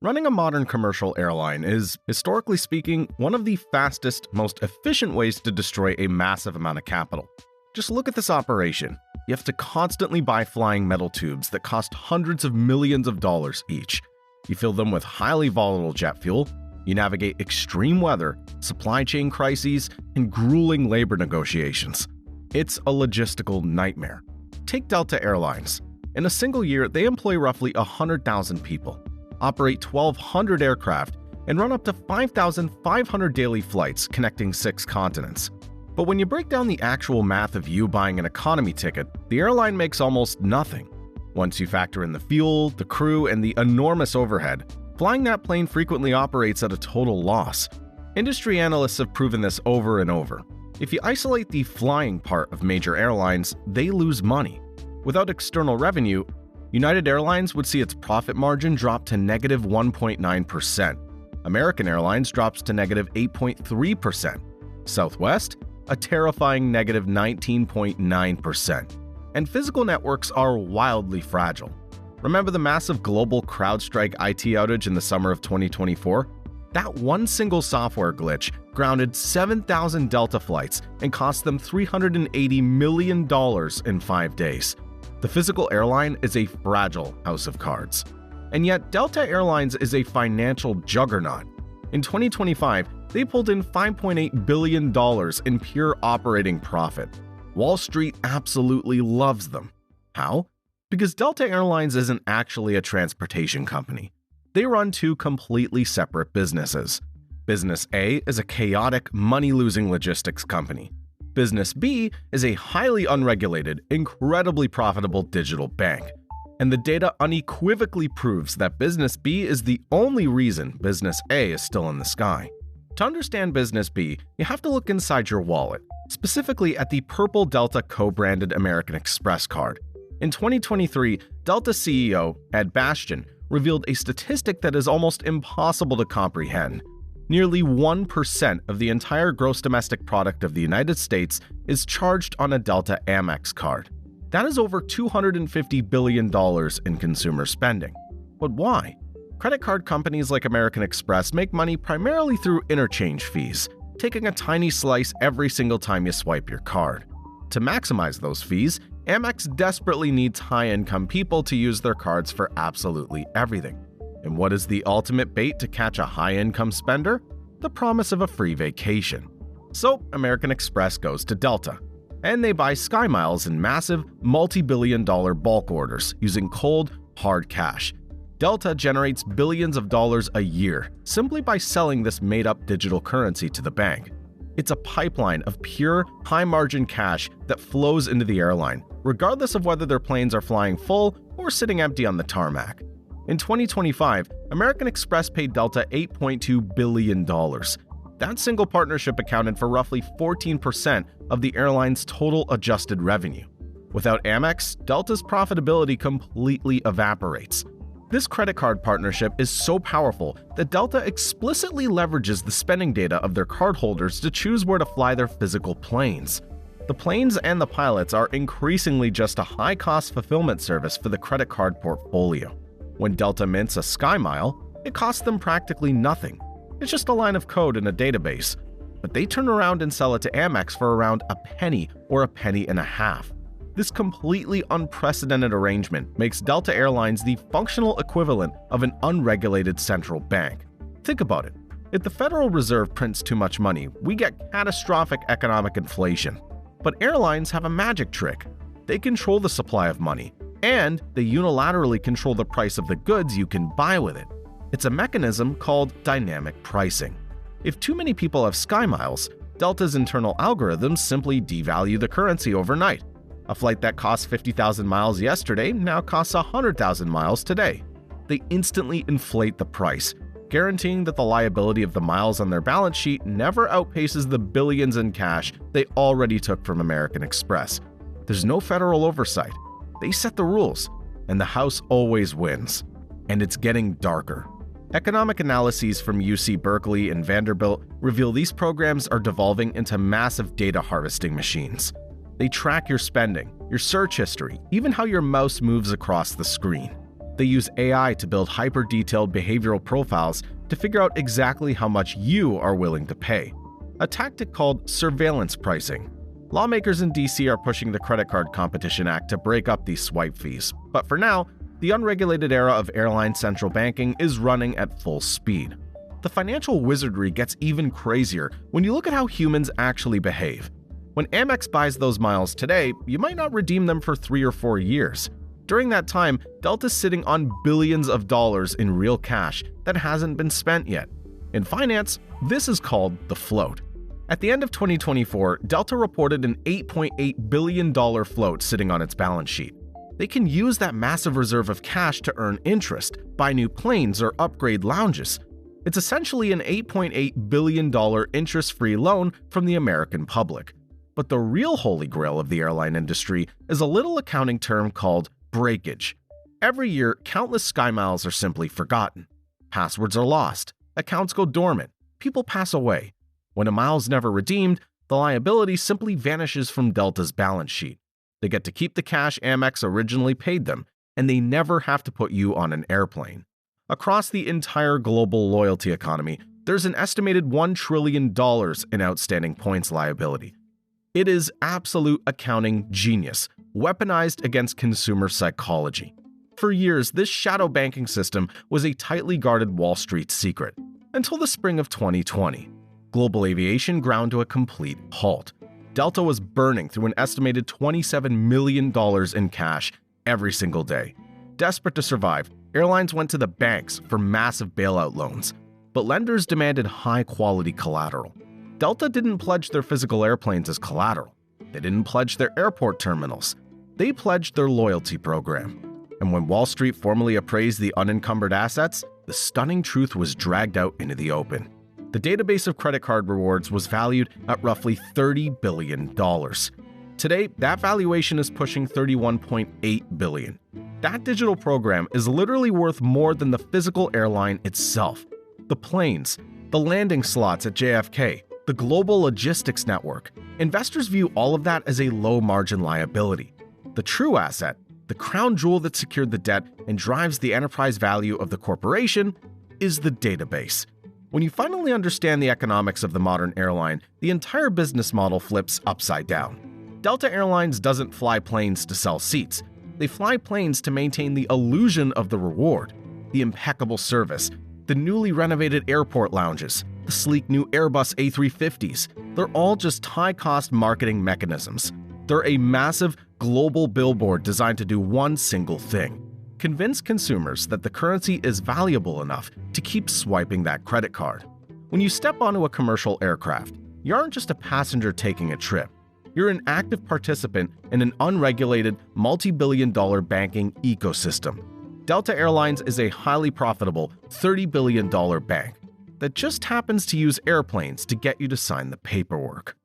Running a modern commercial airline is, historically speaking, one of the fastest, most efficient ways to destroy a massive amount of capital. Just look at this operation. You have to constantly buy flying metal tubes that cost hundreds of millions of dollars each. You fill them with highly volatile jet fuel. You navigate extreme weather, supply chain crises, and grueling labor negotiations. It's a logistical nightmare. Take Delta Airlines. In a single year, they employ roughly 100,000 people, operate 1,200 aircraft, and run up to 5,500 daily flights connecting 6 continents. But when you break down the actual math of you buying an economy ticket, the airline makes almost nothing. Once you factor in the fuel, the crew, and the enormous overhead, flying that plane frequently operates at a total loss. Industry analysts have proven this over and over. If you isolate the flying part of major airlines, they lose money. Without external revenue, United Airlines would see its profit margin drop to negative 1.9%. American Airlines drops to negative 8.3%. Southwest, a terrifying negative 19.9%. And physical networks are wildly fragile. Remember the massive global CrowdStrike IT outage in the summer of 2024? That one single software glitch grounded 7,000 Delta flights and cost them $380 million in 5 days. The physical airline is a fragile house of cards. And yet, Delta Airlines is a financial juggernaut. In 2025, they pulled in $5.8 billion in pure operating profit. Wall Street absolutely loves them. How? Because Delta Airlines isn't actually a transportation company. They run 2 completely separate businesses. Business A is a chaotic, money-losing logistics company. Business B is a highly unregulated, incredibly profitable digital bank. And the data unequivocally proves that Business B is the only reason Business A is still in the sky. To understand Business B, you have to look inside your wallet, specifically at the purple Delta co-branded American Express card. In 2023, Delta CEO Ed Bastian revealed a statistic that is almost impossible to comprehend. Nearly 1% of the entire gross domestic product of the United States is charged on a Delta Amex card. That is over $250 billion in consumer spending. But why? Credit card companies like American Express make money primarily through interchange fees, taking a tiny slice every single time you swipe your card. To maximize those fees, Amex desperately needs high-income people to use their cards for absolutely everything. And what is the ultimate bait to catch a high-income spender? The promise of a free vacation. So American Express goes to Delta, and they buy SkyMiles in massive, multi-billion-dollar bulk orders using cold, hard cash. Delta generates billions of dollars a year simply by selling this made-up digital currency to the bank. It's a pipeline of pure, high-margin cash that flows into the airline, regardless of whether their planes are flying full or sitting empty on the tarmac. In 2025, American Express paid Delta $8.2 billion. That single partnership accounted for roughly 14% of the airline's total adjusted revenue. Without Amex, Delta's profitability completely evaporates. This credit card partnership is so powerful that Delta explicitly leverages the spending data of their cardholders to choose where to fly their physical planes. The planes and the pilots are increasingly just a high-cost fulfillment service for the credit card portfolio. When Delta mints a SkyMile, it costs them practically nothing. It's just a line of code in a database. But they turn around and sell it to Amex for around a penny or a penny and a half. This completely unprecedented arrangement makes Delta Airlines the functional equivalent of an unregulated central bank. Think about it. If the Federal Reserve prints too much money, we get catastrophic economic inflation. But airlines have a magic trick. They control the supply of money, and they unilaterally control the price of the goods you can buy with it. It's a mechanism called dynamic pricing. If too many people have SkyMiles, Delta's internal algorithms simply devalue the currency overnight. A flight that cost 50,000 miles yesterday now costs 100,000 miles today. They instantly inflate the price, guaranteeing that the liability of the miles on their balance sheet never outpaces the billions in cash they already took from American Express. There's no federal oversight. They set the rules, and the house always wins. And it's getting darker. Economic analyses from UC Berkeley and Vanderbilt reveal these programs are devolving into massive data harvesting machines. They track your spending, your search history, even how your mouse moves across the screen. They use AI to build hyper-detailed behavioral profiles to figure out exactly how much you are willing to pay. A tactic called surveillance pricing. Lawmakers in DC are pushing the Credit Card Competition Act to break up these swipe fees. But for now, the unregulated era of airline central banking is running at full speed. The financial wizardry gets even crazier when you look at how humans actually behave. When Amex buys those miles today, you might not redeem them for 3 or 4 years. During that time, Delta's sitting on billions of dollars in real cash that hasn't been spent yet. In finance, this is called the float. At the end of 2024, Delta reported an $8.8 billion float sitting on its balance sheet. They can use that massive reserve of cash to earn interest, buy new planes, or upgrade lounges. It's essentially an $8.8 billion interest-free loan from the American public. But the real holy grail of the airline industry is a little accounting term called breakage. Every year, countless sky miles are simply forgotten. Passwords are lost, accounts go dormant, people pass away. When a mile's never redeemed, the liability simply vanishes from Delta's balance sheet. They get to keep the cash Amex originally paid them, and they never have to put you on an airplane. Across the entire global loyalty economy, there's an estimated $1 trillion in outstanding points liability. It is absolute accounting genius, weaponized against consumer psychology. For years, this shadow banking system was a tightly guarded Wall Street secret, until the spring of 2020. Global aviation ground to a complete halt. Delta was burning through an estimated $27 million in cash every single day. Desperate to survive, airlines went to the banks for massive bailout loans, but lenders demanded high-quality collateral. Delta didn't pledge their physical airplanes as collateral. They didn't pledge their airport terminals. They pledged their loyalty program. And when Wall Street formally appraised the unencumbered assets, the stunning truth was dragged out into the open. The database of credit card rewards was valued at roughly $30 billion. Today, that valuation is pushing $31.8 billion. That digital program is literally worth more than the physical airline itself. The planes, the landing slots at JFK, the global logistics network. Investors view all of that as a low-margin liability. The true asset, the crown jewel that secured the debt and drives the enterprise value of the corporation, is the database. When you finally understand the economics of the modern airline, the entire business model flips upside down. Delta Airlines doesn't fly planes to sell seats. They fly planes to maintain the illusion of the reward, the impeccable service, the newly renovated airport lounges, the sleek new Airbus A350s. They're all just high-cost marketing mechanisms. They're a massive global billboard designed to do one single thing: convince consumers that the currency is valuable enough to keep swiping that credit card. When you step onto a commercial aircraft, you aren't just a passenger taking a trip. You're an active participant in an unregulated, multi-billion-dollar banking ecosystem. Delta Airlines is a highly profitable $30 billion bank that just happens to use airplanes to get you to sign the paperwork.